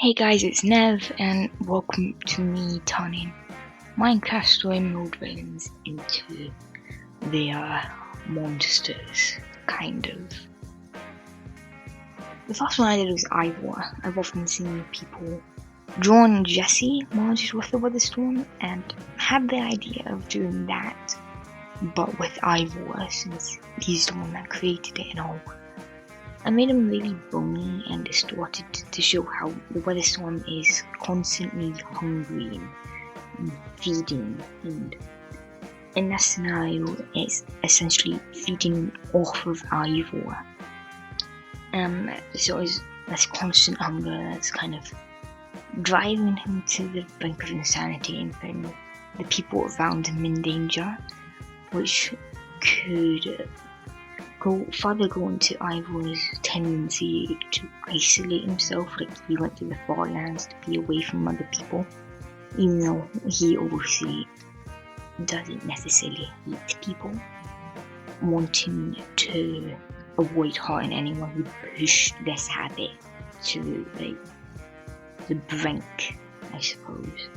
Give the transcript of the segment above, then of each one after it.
Hey guys, it's Nev, and welcome to me turning Minecraft story mode villains into their monsters, kind of. The first one I did was Ivor. I've often seen people drawn Jesse merged with the Witherstorm, and had the idea of doing that, but with Ivor, since he's the one that created it and all. I made him really bony and distorted to show how the Witherstorm is constantly hungry and feeding, and in that scenario it's essentially feeding off of Ivor. So it's this constant hunger that's kind of driving him to the brink of insanity and putting the people around him in danger, which could go into Ivor's tendency to isolate himself, like he went to the Farlands to be away from other people, even though he obviously doesn't necessarily hate people, wanting to avoid hurting anyone who pushed this habit to the brink, I suppose.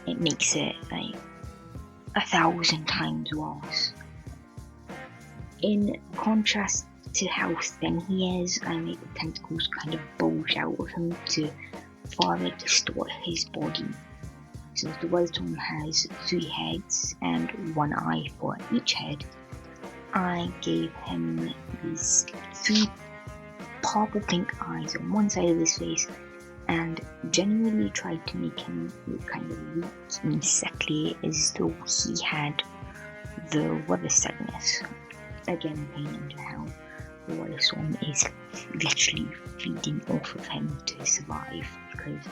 It makes it 1,000 times worse. In contrast to how thin he is, I made the tentacles kind of bulge out of him to further distort his body. Since the Witherstorm has 3 heads and 1 eye for each head, I gave him these 3 purple pink eyes on one side of his face and genuinely tried to make him look kind of weak and sickly, as though he had the weather sickness. Again, paying into how the Witherstorm is literally feeding off of him to survive, because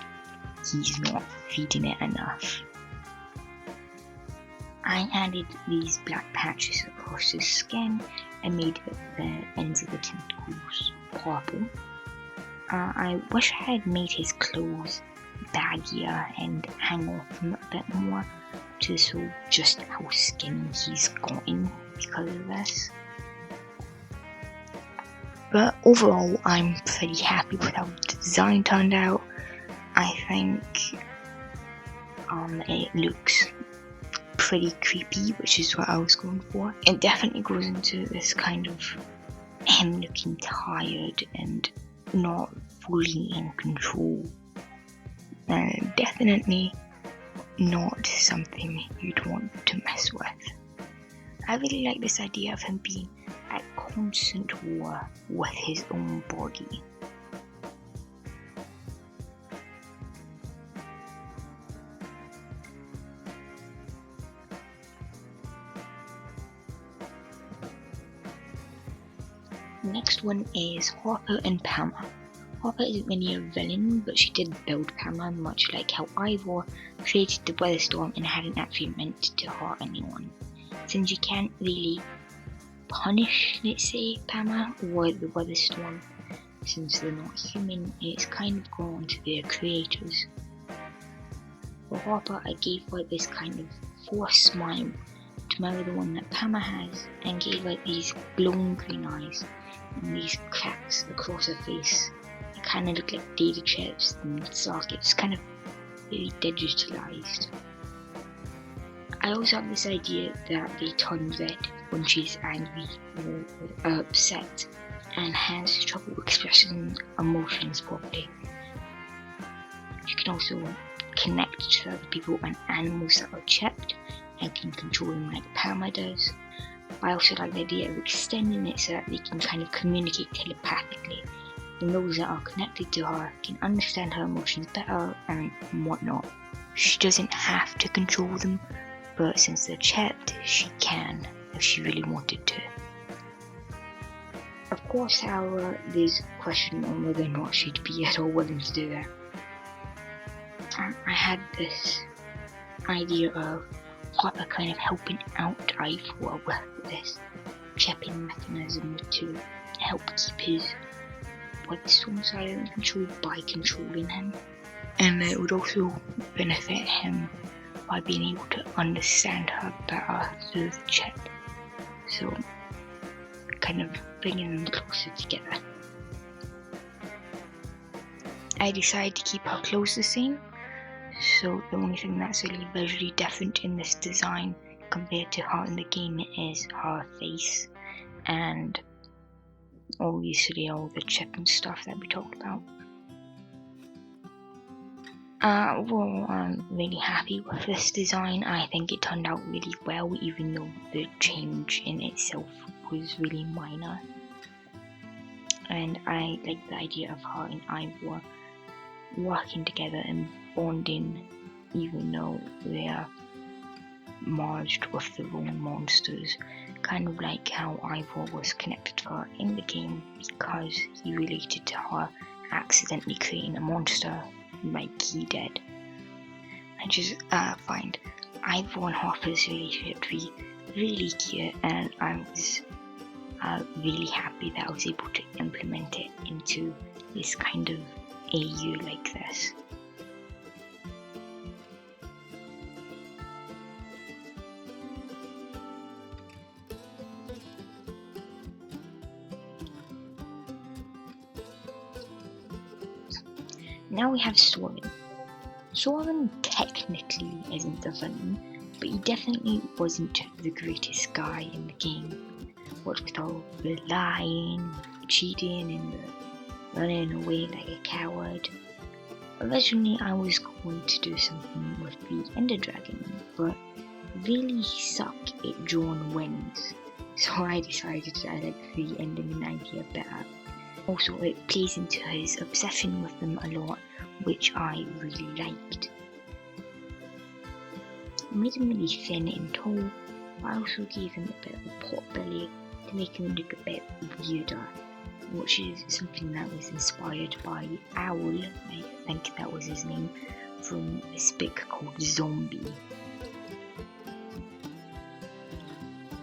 he's not feeding it enough. I added these black patches across his skin and made the ends of the tentacles purple. I wish I had made his clothes baggier and hang off him a bit more to show just how skinny he's gotten because of this. But overall, I'm pretty happy with how the design turned out. I think it looks pretty creepy, which is what I was going for. It definitely goes into this kind of him looking tired and not fully in control. Definitely not something you'd want to mess with. I really like this idea of him being at constant war with his own body. The next one is Harper and Pama. Harper isn't really a villain, but she did build Pama, much like how Ivor created the Witherstorm and hadn't actually meant to hurt anyone. Since you can't really punish, let's say, Pama or the Witherstorm, since they're not human, it's kind of gone to their creators. For Harper, I gave her this kind of forced smile to mirror the one that Pama has, and gave her these glowing green eyes and these cracks across her face. It kind of look like data chips and sockets, kind of really digitalized. I also have this idea that they turn red when she's angry or upset and has trouble expressing emotions properly. She can also connect to other people and animals that are chipped and can control them like Pama does. I also like the idea of extending it so that they can kind of communicate telepathically, and those that are connected to her can understand her emotions better and whatnot. She doesn't have to control them, but since they're chipped, she can if she really wanted to. Of course, however, there's a question on whether or not she'd be at all willing to do that. I had this idea of Harper kind of helping out Ivor with this chipping mechanism to help keep his Witherstorm side under control by controlling him, and it would also benefit him by being able to understand her better through the chip, so kind of bringing them closer together. I decided to keep her clothes the same, so the only thing that's really visually different in this design compared to her in the game is her face, and obviously all the chip and stuff that we talked about. Overall, I'm really happy with this design. I think it turned out really well, even though the change in itself was really minor. And I like the idea of her and Ivor working together and bonding, even though they are merged with their own monsters. Kind of like how Ivor was connected to her in the game because he related to her accidentally creating a monster like he did. I just find Ivor and Harper's relationship to be really cute, and I was really happy that I was able to implement it into this kind of AU like this. Now we have Soren. Soren technically isn't a villain, but he definitely wasn't the greatest guy in the game. What with all the lying, cheating, and the running away like a coward. Originally I was going to do something with the Ender Dragon, but really suck at drawing wings, so I decided that I like the Enderman idea better. Also, it plays into his obsession with them a lot, which I really liked. I made him really thin and tall, but I also gave him a bit of a pot belly to make him look a bit weirder, which is something that was inspired by Owl, I think that was his name, from this book called Zombie.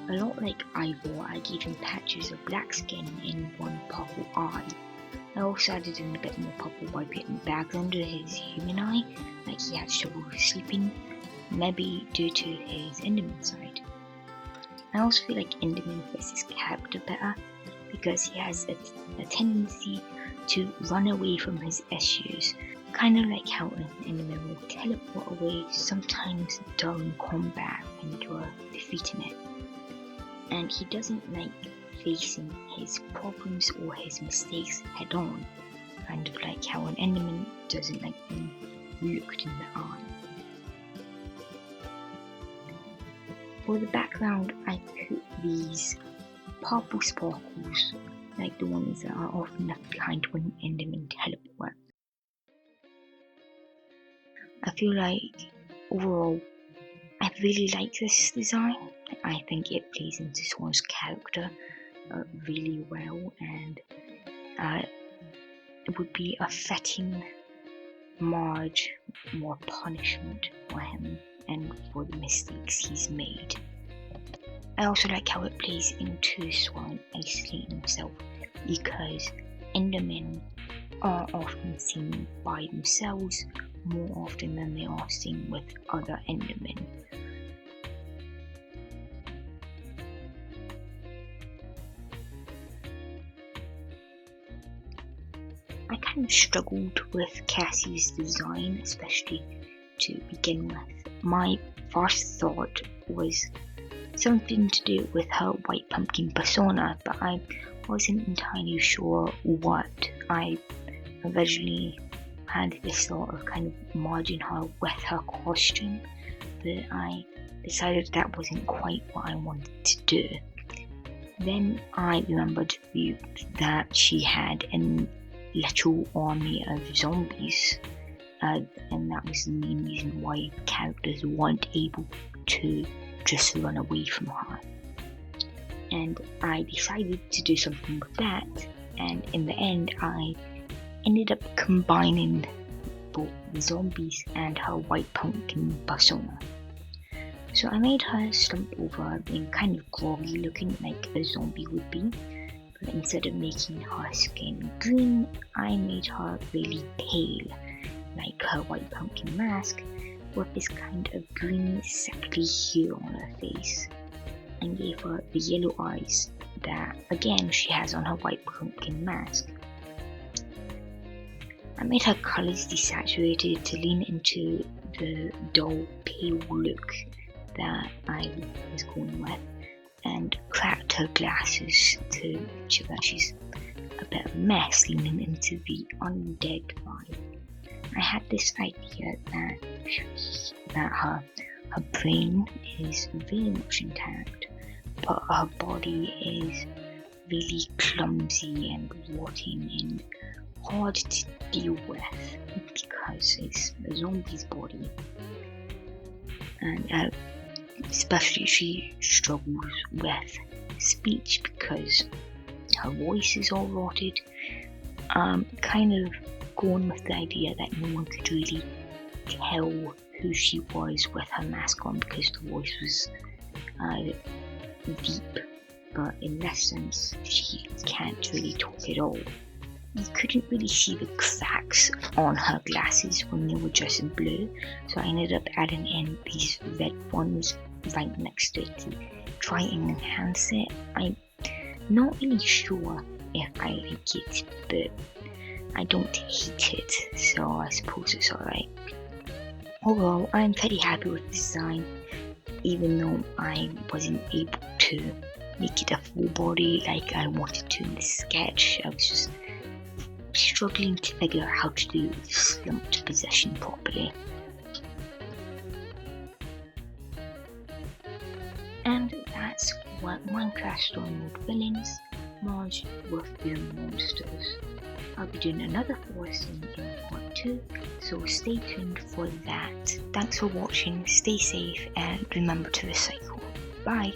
A lot like Ivor, I gave him patches of black skin and one purple eye. I also added in a bit more purple by putting bags under his human eye, like he had trouble sleeping, maybe due to his Enderman side. I also feel like Enderman fits his character better, because he has a tendency to run away from his issues, kind of like how an Enderman will teleport away sometimes during combat when you are defeating it. And he doesn't like facing his problems or his mistakes head on, kind of like how an Enderman doesn't like being looked in the eye. For the background, I put these purple sparkles, like the ones that are often left behind when Endermen teleport. I feel like overall I really like this design. I think it plays into Swan's character really well, and it would be a fitting marge, more punishment for him and for the mistakes he's made. I also like how it plays into Swan isolating himself, because Endermen are often seen by themselves more often than they are seen with other Endermen. I kind of struggled with Cassie's design, especially to begin with. My first thought was something to do with her white pumpkin persona, but I wasn't entirely sure what. I originally had this thought of kind of merging her with her costume, but I decided that wasn't quite what I wanted to do. Then I remembered that she had a little army of zombies, and that was the main reason why characters weren't able to just run away from her. And I decided to do something with that, and in the end I ended up combining both the zombies and her white pumpkin persona. So I made her slump over being kind of groggy looking like a zombie would be, but instead of making her skin green, I made her really pale, like her white pumpkin mask, with this kind of green sickly hue on her face, and gave her the yellow eyes that again she has on her white pumpkin mask. I made her colours desaturated to lean into the dull pale look that I was going with, and cracked her glasses to show that she's a bit of a mess, leaning into the undead vibe. I had this idea that her brain is very much intact, but her body is really clumsy and rotting and hard to deal with because it's a zombie's body, and especially she struggles with speech because her voice is all rotted. Kind of going with the idea that no one could really tell who she was with her mask on because the voice was deep, but in this sense she can't really talk at all. You couldn't really see the cracks on her glasses when they were just blue, so I ended up adding in these red ones right next to it to try and enhance it. I'm not really sure if I like it, but I don't hate it, so I suppose it's alright. Overall, I'm pretty happy with the design, even though I wasn't able to make it a full body like I wanted to in the sketch. I was just struggling to figure out how to do the slumped position properly. And that's what Minecraft Story Mode villains merged with their monsters. I'll be doing another forest in part 2, so stay tuned for that. Thanks for watching, stay safe, and remember to recycle. Bye!